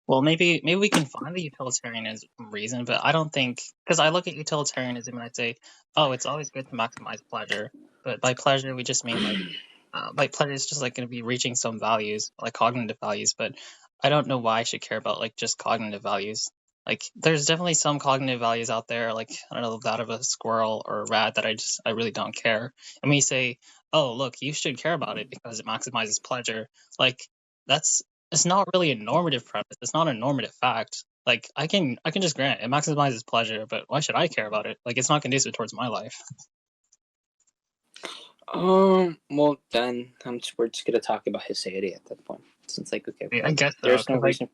Well, maybe we can find the utilitarianism reason, but I don't think because I look at utilitarianism and I say, oh, it's always good to maximize pleasure, but by pleasure we just mean like pleasure is just like going to be reaching some values, like cognitive values, but I don't know why I should care about like just cognitive values. Like there's definitely some cognitive values out there, like I don't know that of a squirrel or a rat that I really don't care. And when you say, oh, look, you should care about it because it maximizes pleasure, like that's it's not really a normative premise. It's not a normative fact. Like I can just grant it maximizes pleasure, but why should I care about it? Like it's not conducive towards my life. Well then, we're just gonna talk about hisidic at that point. Since like, okay, I guess so, there's no reason.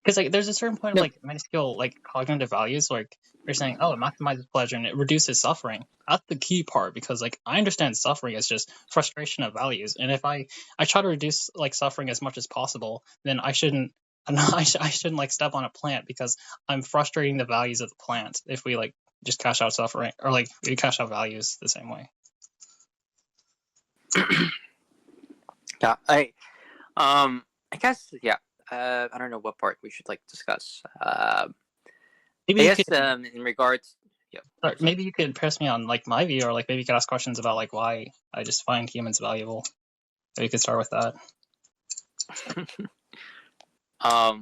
because like there's a certain point of like minuscule like cognitive values, like you're saying, oh, it maximizes pleasure and it reduces suffering. That's the key part because like I understand suffering as just frustration of values, and if I try to reduce like suffering as much as possible, then I shouldn't. I shouldn't like step on a plant because I'm frustrating the values of the plant if we like just cash out suffering or like we cash out values the same way. Yeah, I guess, yeah. I don't know what part we should like discuss. Maybe I you guess could, in regards, yeah. maybe you could press me on like my view, or like maybe you could ask questions about like why I just find humans valuable. So you could start with that.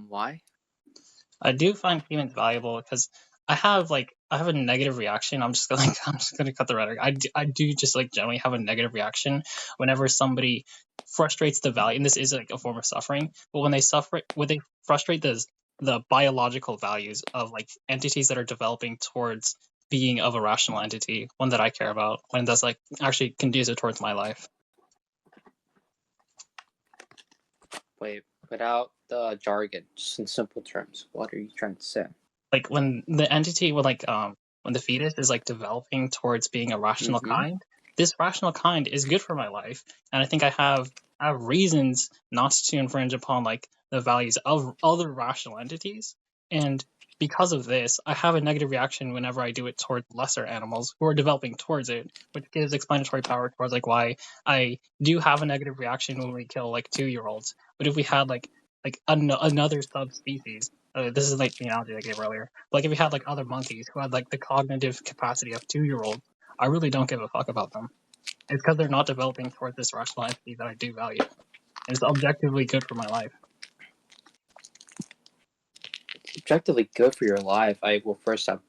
Why? I do find humans valuable because I have a negative reaction. I'm just gonna cut the rhetoric. I do just like generally have a negative reaction whenever somebody frustrates the value, and this is like a form of suffering. But when they frustrate the biological values of like entities that are developing towards being of a rational entity, one that I care about, when that's like actually conducive towards my life. Wait, without the jargon, just in simple terms, what are you trying to say? Like when the entity when the fetus is like developing towards being a rational kind, this rational kind is good for my life, and I think I have reasons not to infringe upon like the values of other rational entities, and because of this I have a negative reaction whenever I do it towards lesser animals who are developing towards it, which gives explanatory power towards like why I do have a negative reaction when we kill like 2-year-olds. But if we had another subspecies, this is like the analogy I gave earlier. Like if we had like other monkeys who had like the cognitive capacity of 2-year-olds, I really don't give a fuck about them. It's because they're not developing towards this rational entity that I do value. And it's objectively good for my life. It's objectively good for your life. I will first have,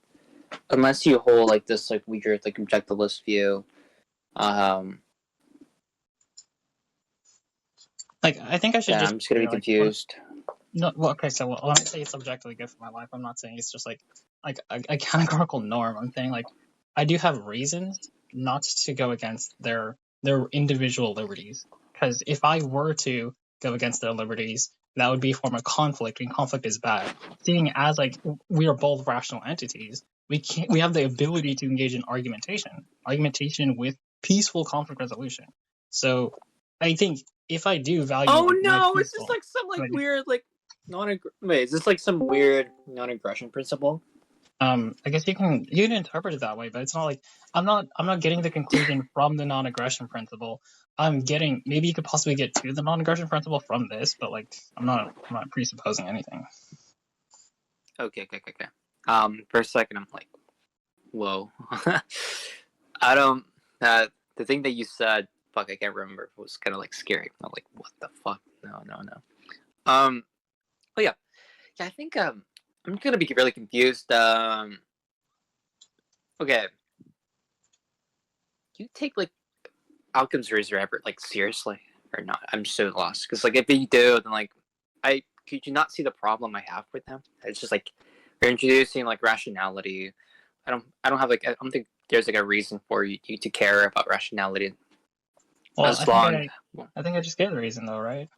unless you hold like this like weird like objectivist view. Like I think I should I'm just gonna be confused. No, well, okay. So when I say it's objectively good for my life, I'm not saying it's just like a categorical norm. I'm saying like I do have reasons not to go against their individual liberties. Because if I were to go against their liberties, that would be a form of conflict, and conflict is bad. Seeing as like we are both rational entities, we have the ability to engage in argumentation with peaceful conflict resolution. So I think if I do value, oh no, it's just like some like weird like wait, is this like some weird non-aggression principle? I guess you can interpret it that way, but it's not like I'm not getting the conclusion from the non-aggression principle. I'm getting, maybe you could possibly get to the non-aggression principle from this, but like I'm not presupposing anything. Okay. For a second I'm like, whoa. I don't the thing that you said, fuck, I can't remember. It was kind of like scary. I'm like, what the fuck? No. But yeah, I think I'm gonna be really confused. Okay, do you take like Occam's razor ever like seriously or not? I'm so lost because like if you do, then like could you not see the problem I have with them? It's just like you're introducing like rationality. I don't have like I don't think there's like a reason for you to care about rationality. Well, I think I just gave the reason though, right?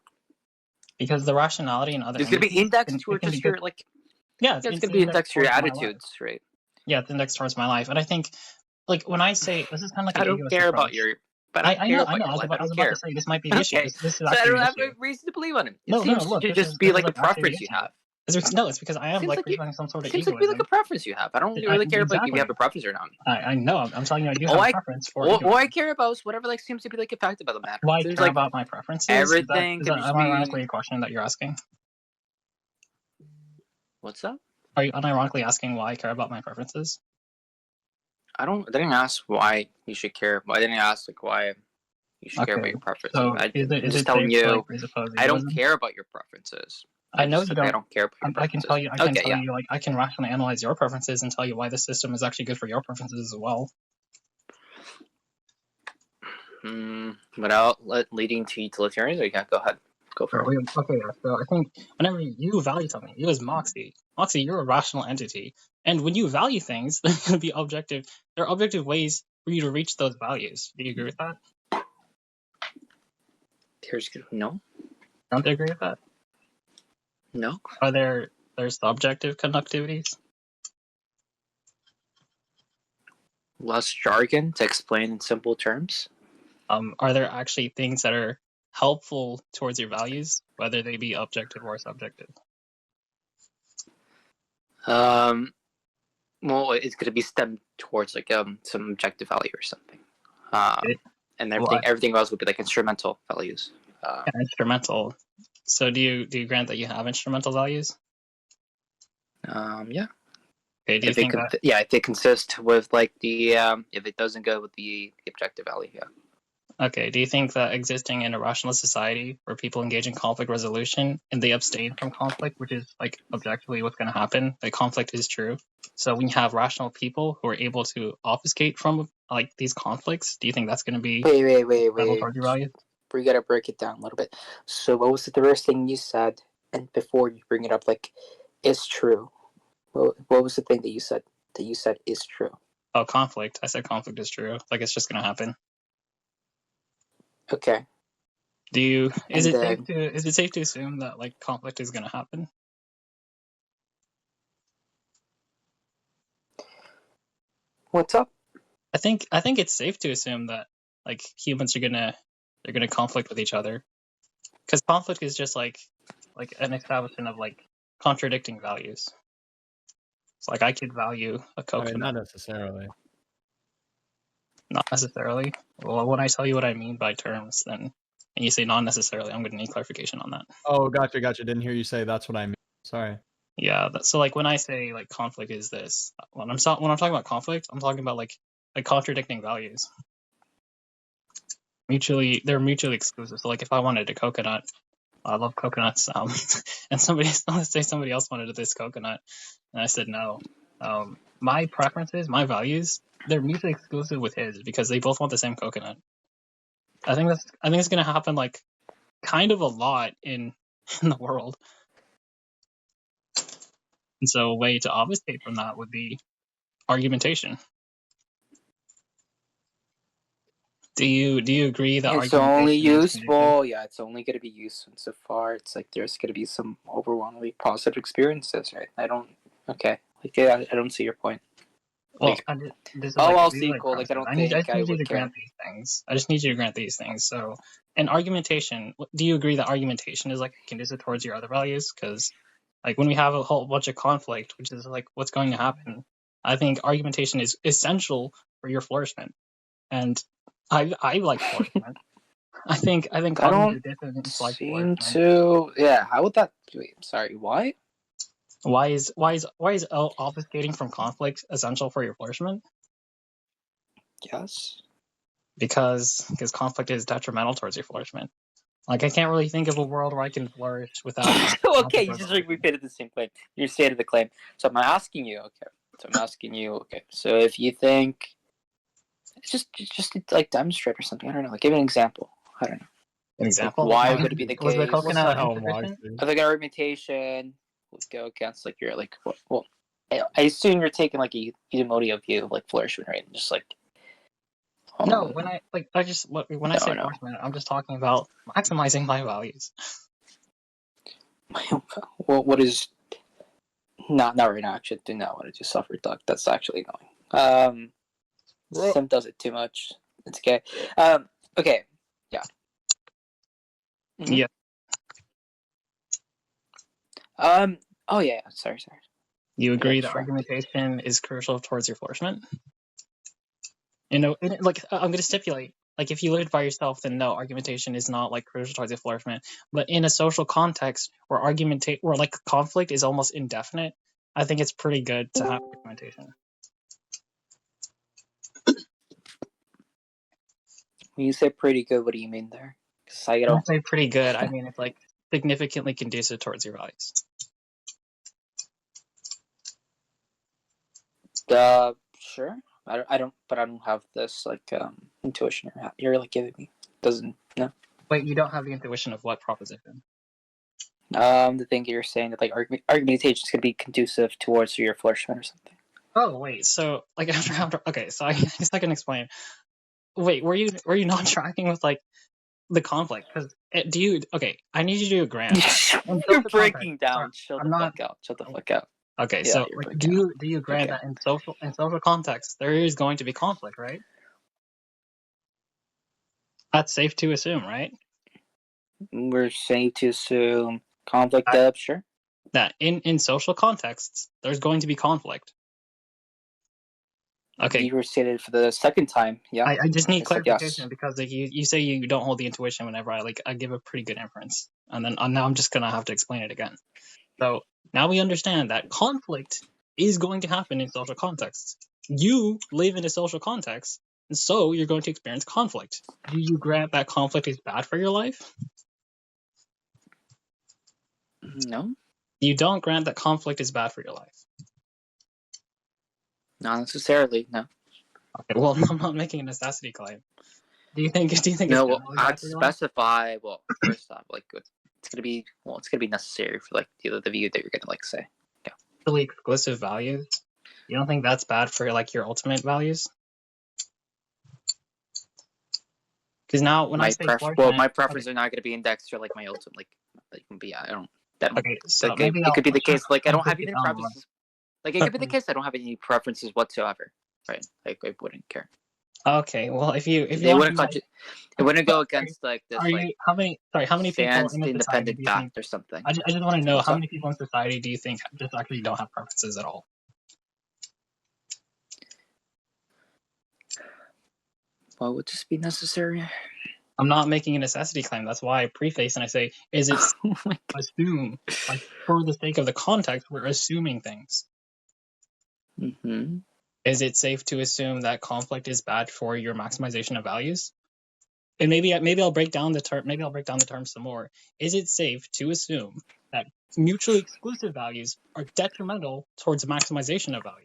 Because the rationality and other it's gonna be indexed towards just your like it's gonna be indexed to your attitudes, right? Yeah, it's indexed towards my life, and I think like when I say this is kind of like I don't care about your. But I know. I was about to say this might be the issue. This is so I don't have a reason to believe on him. It seems to just be like a preference you have. No, it's because I am like some sort of egoism. Seems like be like a preference you have. I don't really care about if you have a preference or not. I know. I'm telling you, I do have a preference for. All I care about is whatever like seems to be like a fact about the matter. Why I care about my preferences? Everything. Am I asking a question that you're asking? What's up? Are you unironically asking why I care about my preferences? I didn't ask why you should care. I didn't ask like why you should care about Okay, your preferences. so I'm is just it safe telling to like you, presuppose I don't egoism? care about your preferences. I know you I don't. don't care about your I can preferences. tell you. I can Okay, tell yeah. you. Like I can rationally analyze your preferences and tell you why the system is actually good for your preferences as well. Without leading to utilitarianism, yeah, go ahead. Go for it. Okay, so I think whenever you value something, you as Moxie, you're a rational entity, and when you value things, they're going to be objective. There are objective ways for you to reach those values. Do you agree with that? No, Don't they agree with that? no. Are there's subjective conductivities? Less jargon to explain in simple terms. Are there actually things that are helpful towards your values, whether they be objective or subjective? Well, it's going to be stemmed towards like some objective value or something. And everything else would be like instrumental values. Instrumental. So do you grant that you have instrumental values? Yeah. Okay, do you think that? Yeah, if they consist with like the if it doesn't go with the objective value, yeah. Okay, do you think that existing in a rationalist society where people engage in conflict resolution and they abstain from conflict, which is like objectively what's going to happen, that conflict is true. So when you have rational people who are able to obfuscate from like these conflicts, do you think that's going to be Wait. towards your values? We gotta break it down a little bit. So, what was the first thing you said? And before you bring it up, like, is true. What was the thing that you said is true? Oh, conflict. I said conflict is true. Like it's just going to happen. Okay. Is it safe to assume that like conflict is going to happen? What's up? I think it's safe to assume that like humans are gonna conflict with each other, because conflict is just like an establishment of like contradicting values. It's like I could value a coconut. I mean, not necessarily. Not necessarily. Well, when I tell you what I mean by terms, then and you say not necessarily, I'm gonna need clarification on that. Oh, gotcha. Didn't hear you say that's what I mean. Sorry. Yeah. So like when I say like conflict is this, when I'm talking about conflict, I'm talking about like contradicting values. They're mutually exclusive. So like if I wanted a coconut, I love coconuts. And let's say somebody else wanted this coconut, and I said no. My preferences, my values, they're mutually exclusive with his because they both want the same coconut. I think it's gonna happen like kind of a lot in the world. And so a way to obfuscate from that would be argumentation. Do you agree that It's only argumentation is useful. Yeah, it's only going to be useful so far. It's like there's going to be some overwhelmingly positive experiences, right? Okay. Like, yeah, I don't see your point. Well, like, this is all like, else these are like equal, like I premises. don't I just think I need you would to care. grant these things. I just need you to grant these things. So, in argumentation, do you agree that argumentation is like conducive towards your other values? Because, like, when we have a whole bunch of conflict, which is like what's going to happen, I think argumentation is essential for your flourishment. And I like flourishment. I think I cognitive don't dissonance like seem flourishment. to. Yeah, how would that? Wait, I'm sorry. Why? Why is obfuscating from conflict essential for your flourishment? Yes. Because conflict is detrimental towards your flourishment. Like I can't really think of a world where I can flourish without. Okay, you just repeated the same claim. You stated the claim. So I'm asking you. Okay. So if you think, just like demonstrate or something. I don't know. Like give me an example. I don't know. An example? Why would it be the Was the case? coconut insufficient? I think argumentation would go against like your like. Well, I assume you're taking like a eudaimonia view of like flourishment, right? Just like. No, when I say flourishment, I'm just talking about maximizing my values. Well, what is not right now? Actually, do not want to do suffer duck. That's actually annoying. Sim does it too much. It's okay. Okay. Yeah. Mm-hmm. Yeah. Oh yeah. Sorry. You agree that argumentation is crucial towards your flourishment? You know, like I'm going to stipulate Like if you live by yourself, then no, argumentation is not like crucial towards your flourishment. But in a social context where where like conflict is almost indefinite, I think it's pretty good to have argumentation. When you say pretty good, what do you mean there? When I say pretty good, I mean it's like significantly conducive towards your values. Sure. I don't have this like intuition you're like giving me. Doesn't no. Wait, you don't have the intuition of what proposition? The thing you're saying that like argumentation is gonna be conducive towards your flourishment or something. Oh wait, so like after okay, so I guess I can explain. Wait, were you not tracking with like the conflict? Because do you? Okay, I need you to do a grant. You're breaking down. Shut the fuck out. Shut the fuck out. Okay, Yeah, so like, do you grant that in social context there is going to be conflict, right? That's safe to assume, right? We're safe to assume conflict. Sure. That in social contexts there's going to be conflict. Okay. You restated for the second time. Yeah. I just need clarification because like you say you don't hold the intuition whenever I give a pretty good inference, and then now I'm just gonna have to explain it again. So now we understand that conflict is going to happen in social contexts. You live in a social context, and so you're going to experience conflict. Do you grant that conflict is bad for your life? No. You don't grant that conflict is bad for your life. Not necessarily. No. Okay. Well, I'm not making a necessity claim. Do you think? No. Well, I'd specify. Well, first off, like it's gonna be necessary for like the view that you're gonna like say. Yeah. Really exclusive values. You don't think that's bad for like your ultimate values? Because now when I say my preferences are not going to be indexed or like my ultimate like I don't. Okay, so like, it could be the case. Like I don't have even preferences. Like it could be the case I don't have any preferences whatsoever. Right? Like I wouldn't care. Okay, well if you it wouldn't go against like this. How many people in independent fact or something? I just want to know how many people in society do you think just actually don't have preferences at all? Why would this be necessary? I'm not making a necessity claim. That's why I preface and I say, is it assume like for the sake of the context, we're assuming things. Mm-hmm. Is it safe to assume that conflict is bad for your maximization of values? And maybe I'll break down the term. Maybe I'll break down the term some more. Is it safe to assume that mutually exclusive values are detrimental towards the maximization of value?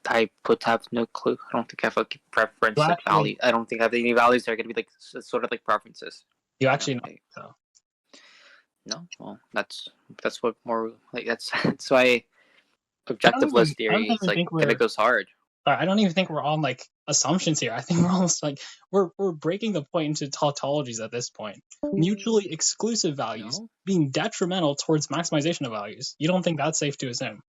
I would have no clue. I don't think I have a preference of value. I don't think I have any values that are going to be like sort of like preferences. You actually know so. No, well, that's what more like that's why objectiveless theory is like it goes hard. I don't even think we're on like assumptions here. I think we're almost like we're breaking the point into tautologies at this point. Mutually exclusive values being detrimental towards maximization of values. You don't think that's safe to assume?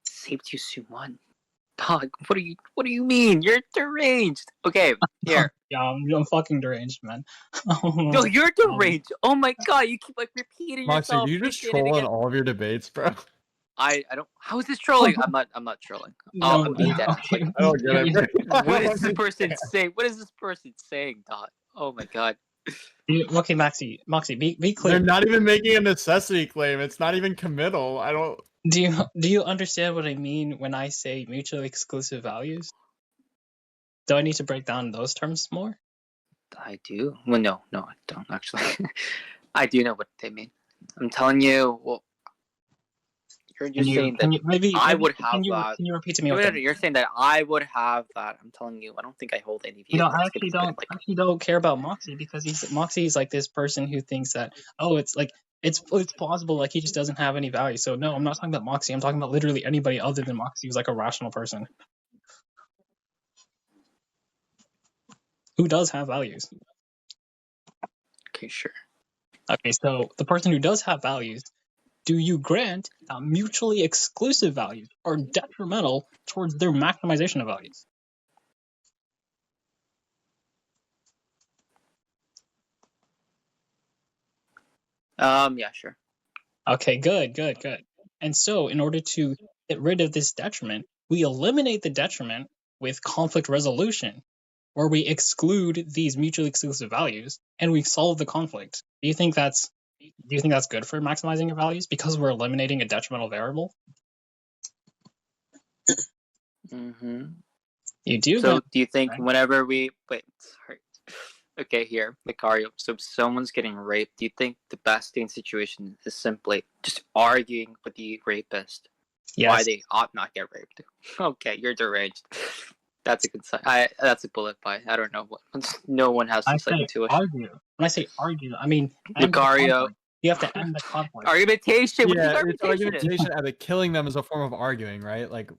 Safe to assume one. Dog, what do you mean? You're deranged. Okay, here. Yeah, I'm fucking deranged, man. No, you're deranged. Oh my god, you keep like repeating Moxie, yourself. you just troll in all of your debates, bro. I don't. How is this trolling? I'm not trolling. I'm being dead. Okay. I don't get it. What is this person saying? What is this person saying, Dot? Oh my god. Okay, Moxie, be clear. They're not even making a necessity claim. It's not even committal. I don't. Do you understand what I mean when I say mutually exclusive values? Do I need to break down those terms more? I do. Well, no, I don't actually. I do know what they mean. I'm telling you. Well, you're saying that I would have that. Can you repeat to me? You're saying that I would have that. I'm telling you, I don't think I hold any view. I actually don't care about Moxie because Moxie's like this person who thinks that it's like it's plausible, like he just doesn't have any value. So no, I'm not talking about Moxie. I'm talking about literally anybody other than Moxie who's like a rational person who does have values. Okay, sure. Okay, so the person who does have values, do you grant that mutually exclusive values are detrimental towards their maximization of values? Yeah, sure. Okay, good. And so, in order to get rid of this detriment, we eliminate the detriment with conflict resolution, where we exclude these mutually exclusive values and we solve the conflict. Do you think that's good for maximizing your values because we're eliminating a detrimental variable? Mm-hmm. You do. So do you think whenever we sorry. Okay, here, Lucario. So if someone's getting raped, do you think the best thing situation is simply just arguing with the rapist why they ought not get raped? Okay, you're deranged. That's a good sign. That's a bullet point. I don't know what. No one has this like intuition. Argue. When I say argue, I mean Lucario. You have to end the conflict. Argumentation. Yeah, what it's argumentation. Killing them is a form of arguing, right? Like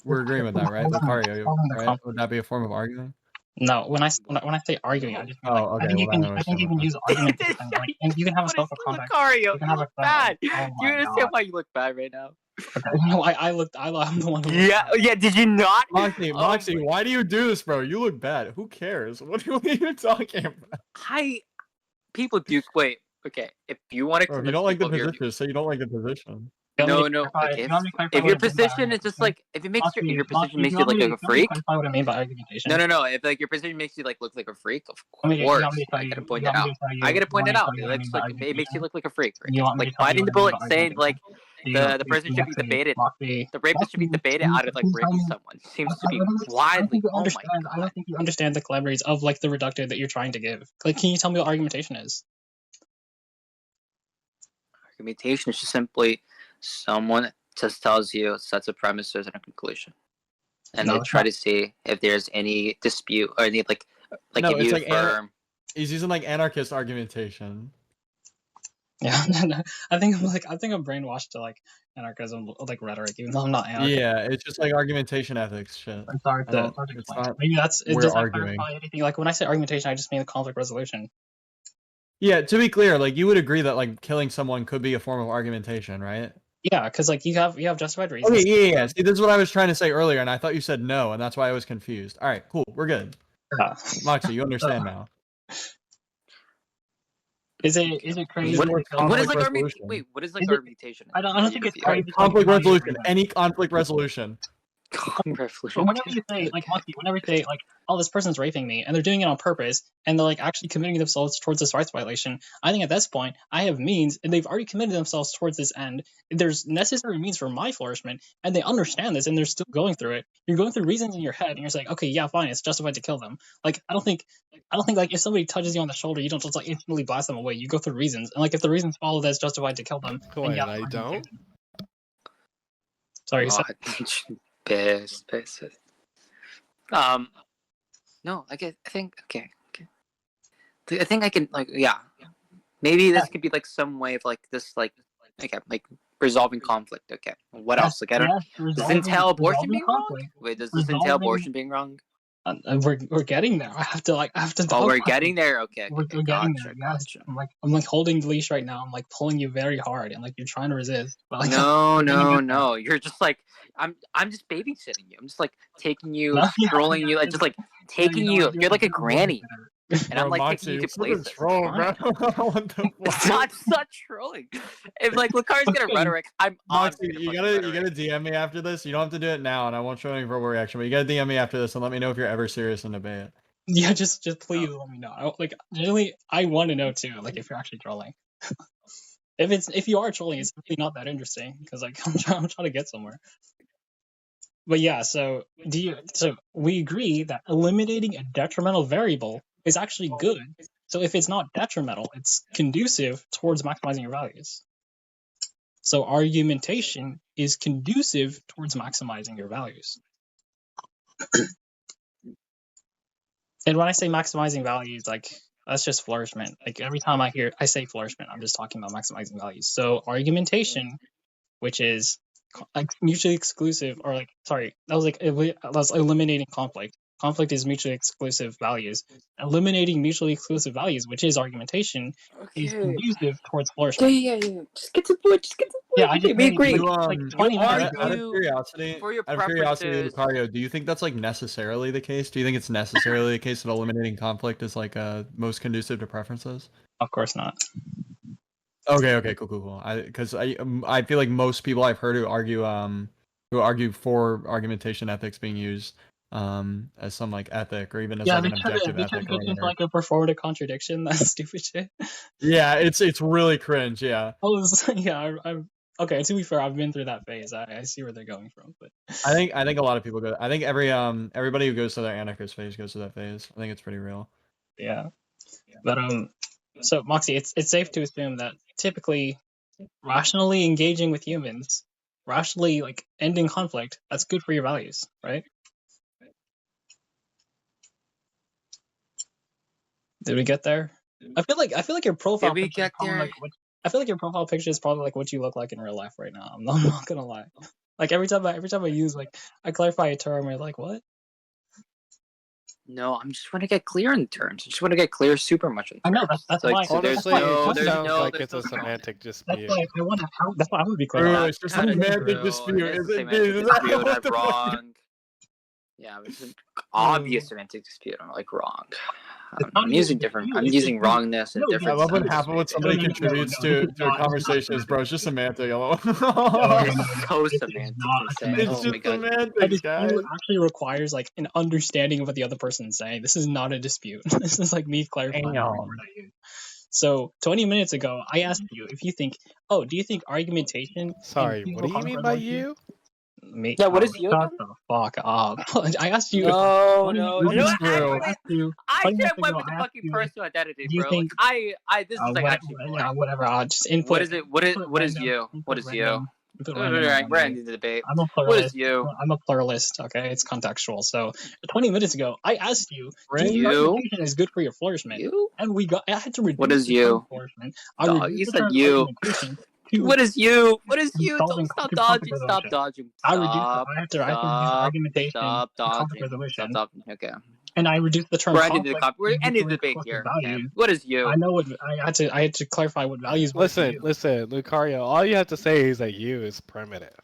we're agreeing with that, right? Lucario, right? Would that be a form of arguing? No, when I say arguing, I just mean okay. I think you can use argument and you can have a social context. Lucario, you look bad. Do you understand why you look bad right now? Okay. No, I'm the one who yeah, did you not? Moxie, why do you do this, bro? You look bad. Who cares? What are you talking about? People do wait. Okay, if you want to, if you don't like the position, say you don't like the position. No. Okay. If your position is just like if your position makes you look like a freak. What I mean by argumentation. No. If like your position makes you like look like a freak, of course I gotta point it out. I gotta point it out. It makes you look like a freak. Right? Like biting the bullet, saying like the person should be debated. The rapist should be debated out of like raping someone. Seems to be widely. Oh my god! I don't think you understand the celebrities of like the reductive that you're trying to give. Like, can you tell me what argumentation is? Argumentation is just simply someone just tells you sets of premises and a conclusion, and they try to see if there's any dispute or any like if you affirm. He's using like anarchist argumentation. Yeah, I think I'm brainwashed to like anarchism, like rhetoric, even though I'm not anarchist. Yeah, it's just like argumentation ethics shit. I'm sorry to explain. Maybe that's it. Does arguing. Anything like when I say argumentation, I just mean the conflict resolution. Yeah, to be clear, like you would agree that like killing someone could be a form of argumentation, right? Yeah, because like you have justified reasons. Okay, yeah. See, this is what I was trying to say earlier, and I thought you said no, and that's why I was confused. All right, cool, we're good. Moxie, you understand now. Is it crazy? What is like argumentation? Wait, what is like argumentation? I don't think it's crazy. Conflict resolution. Any conflict resolution. Whenever you say like Moxie, whenever you say like, oh, this person's raping me, and they're doing it on purpose, and they're like actually committing themselves towards this rights violation, I think at this point I have means, and they've already committed themselves towards this end. There's necessary means for my flourishment, and they understand this, and they're still going through it. You're going through reasons in your head, and you're saying, okay, yeah, fine, it's justified to kill them. Like I don't think like if somebody touches you on the shoulder, you don't just like instantly blast them away. You go through reasons, and like if the reasons follow, that's justified to kill them. I don't. Sorry, you said. No, I think okay. I think I can like maybe this could be like some way of like this like resolving conflict. Okay, what else? Like I don't. Does this entail abortion being wrong? Wait, does this entail abortion being wrong? We're getting there. I have to. Oh, we're getting there. Okay. We're getting there. Yes. I'm like holding the leash right now. I'm like pulling you very hard, and like you're trying to resist. But, like, no. You're just like I'm just babysitting you. I'm just like taking you, strolling you, like just like taking you. You're like a granny. And I'm like Moxie, taking you to places. It's not trolling. If like Lucario's gonna rhetoric, I'm Moxie, you gotta DM me after this. You don't have to do it now, and I won't show any verbal reaction. But you gotta DM me after this and let me know if you're ever serious in debate. Yeah, just please let me know. Generally, I want to know too. Like if you're actually trolling. if you are trolling, it's really not that interesting because like I'm trying to get somewhere. But yeah, so we agree that eliminating a detrimental variable is actually good. So if it's not detrimental, it's conducive towards maximizing your values. So argumentation is conducive towards maximizing your values. And when I say maximizing values, like that's just flourishment. Like every time I say flourishment, I'm just talking about maximizing values. So argumentation, which is like mutually exclusive, or like that's eliminating conflict. Conflict is mutually exclusive values. Eliminating mutually exclusive values, which is argumentation, is conducive towards flourishment. Yeah. Just get to the point. Yeah, I just we agree. Out of curiosity, Lucario, do you think that's like necessarily the case? Do you think it's necessarily the case that eliminating conflict is like most conducive to preferences? Of course not. Okay, cool. Because I feel like most people I've heard who argue for argumentation ethics being used as some like ethic or even as like an objective they try ethic to or make it into whatever. like a performative contradiction. That stupid shit. Yeah, it's really cringe. Yeah, I'm okay. To be fair, I've been through that phase. I see where they're going from, but I think a lot of people go. I think everybody who goes to their anarchist phase goes to that phase. I think it's pretty real. yeah. But so Moxie, it's safe to assume that typically rationally engaging with humans, rationally like ending conflict, that's good for your values, right? Did we get there? I feel like your profile Did we picture is get probably there? like what I feel like your profile picture is probably like what you look like in real life right now. I'm not gonna lie. Like every time I use like I clarify a term, you're like, what? No, I'm just want to get clear on the terms. I just want to get clear super much on I know terms. that's Like, why. so That's Honestly, why. it just That's sounds like there's it's a semantic why dispute. I want to. That's why I would be clear. Bro, on it's just a that. semantic dispute. It's Is a it? semantic Dude, dispute. what I'm the fuck? wrong. Yeah, it's an obvious semantic dispute. I'm like wrong. It's not I'm even using a different. dispute, I'm it's using just wrongness in a no, I different love when sense. half of what maybe. somebody No, contributes this is to a not conversation is, bro, it's just semantic. Hello. It's so This is semantic not and a saying, semantic It's oh my just dispute. god. A semantics, guys. dispute actually requires like an understanding of what the other person's saying. This is not a dispute. This is like me clarifying every word I use. So 20 minutes ago, I asked you if you think, do you think argumentation in Sorry, what do peaceful you mean conflict by resolution? you? Me, Yeah, what is you shut again? the fuck up. I asked you. No, 20 no. This You know is what? true. I asked you I 20 should minutes have went ago. with the I asked fucking you, personal identity, do you bro. think Like, this is like actually boring. whatever. Just What input. is it? What is Random. you? What Input is you? random. Input random. We're ending the debate. I'm a What is pluralist. you? I'm a pluralist. Okay, it's contextual. So 20 minutes ago, I asked you, do you think You? argumentation is good for your flourishment? You? And I had to What reduce is the term you? flourishment. I Dog, reduced you the said term you. argumentation to What is you? What is to you? solving Don't stop to conflict dodging. Stop resolution. dodging. I reduced. Stop. I have to reduce argumentation Stop to conflict dodging. resolution, Stop dodging. Okay. and I reduced the term conflict We're to ending the debate discourse of here. Okay. values. What is you? I know what I had to clarify what values were to you. Listen, Lucario. All you have to say is that you is primitive.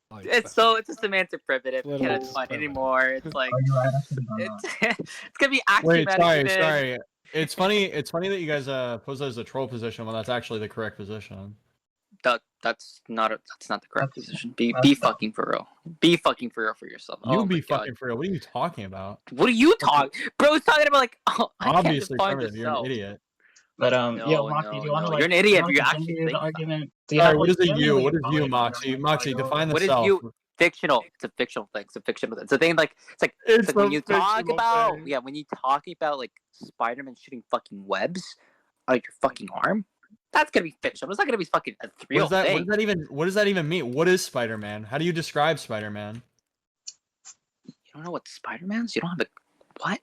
Like, It's a semantic primitive. We Literally can't just define primitive. anymore. It's like You're right. I should have done that. it's gonna be Wait, axiomatic even. sorry. It's funny that you guys pose that as a troll position when that's actually the correct position. That's not the correct position. Be That's fucking for real. Be fucking for real for yourself. You Oh be my god. fucking for real. What are you talking about? What are you talking? Bro, it's talking about like I can't Obviously define primitive. You're an yourself. idiot. But No, Moxie, do you no, want to no. like? You're an Do you idiot if want you to actually continue the think that. argument? Do you Sorry, have what like? is do a you have you? any, What is like, you, valid Moxie? argument? Moxie, define the What is self. you? Fictional. It's a fictional thing. It's a fictional thing. It's a thing like it's like a when you talk fictional about thing. when you talk about like Spider-Man shooting fucking webs out of your fucking arm. That's gonna be fictional. It's not gonna be fucking a real thing. What does that even mean? What is Spider-Man? How do you describe Spider-Man? You don't know what Spider-Man's? You don't have a what?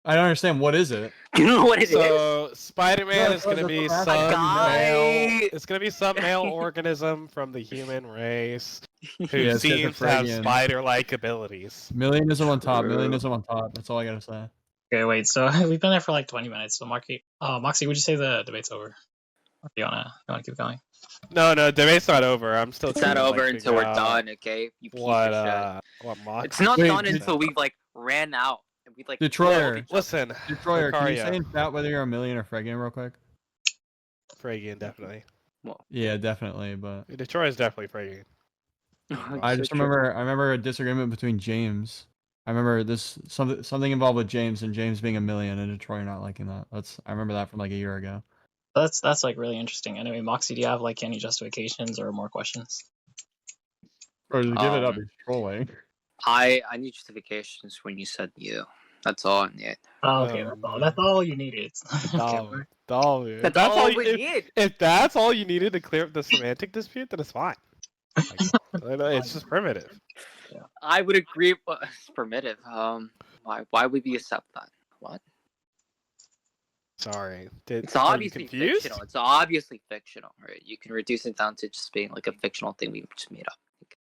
I don't understand. What is it? Do you know what it is? So Spider-Man No, is gonna be that's some what I'm asking. male. It's gonna be some male organism from the human race who Yeah, seems to have schizophrenia. spider-like abilities. Millionism on top. True. Millionism on top. That's all I gotta say. Okay, wait. So we've been there for like 20 minutes. So Moxie, would you say the debate's over? Or do you wanna keep going? No, debate's not over. I'm still. It's trying not to, over like, until we're figure out done, okay? You piece of shit. what Moxie It's not Wait, done did- until we've like ran out and we like Detroyer. Listen, Detroyer, can you say Lucario, in chat whether you're a million or Phrygian real quick? Phrygian definitely. Yeah, definitely, but Detroit is definitely Phrygian. I just remember a disagreement between James. I remember something involved with James and James being a million and Detroit not liking that. I remember that from like a year ago. That's like really interesting. Anyway, Moxie, do you have like any justifications or more questions? Or just give it up, he's trolling. I need justifications when you said you. That's all I need. Oh, okay, that's all you needed. Okay, That's all we need. If that's all you needed to clear up the semantic dispute, then it's fine. Like, it's just primitive. Yeah. I would agree, but it's primitive. Why would we accept that? What? Sorry. It's Are you obviously confused? fictional. It's obviously fictional, right? You can reduce it down to just being like a fictional thing we just made up.